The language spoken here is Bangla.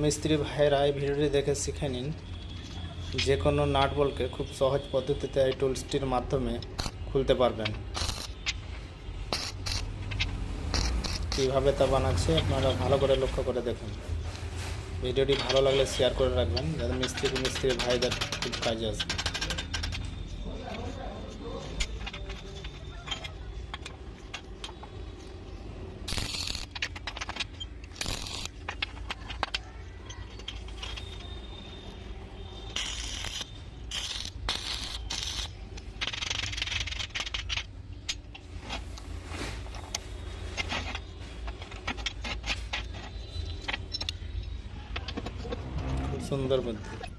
মিস্ত্রি ভাইয়েরা এই ভিডিওটি দেখে শিখে নিন যে কোনো নাট বল্টকে খুব সহজ পদ্ধতিতে এই টুলসটির মাধ্যমে খুলতে পারবেন। কীভাবে তা বানাচ্ছে আপনারা ভালো করে লক্ষ্য করে দেখুন। ভিডিওটি ভালো লাগলে শেয়ার করে রাখবেন যাতে মিস্ত্রি ভাইদের খুব কাজে আসবে। খুব সুন্দর বুদ্ধি।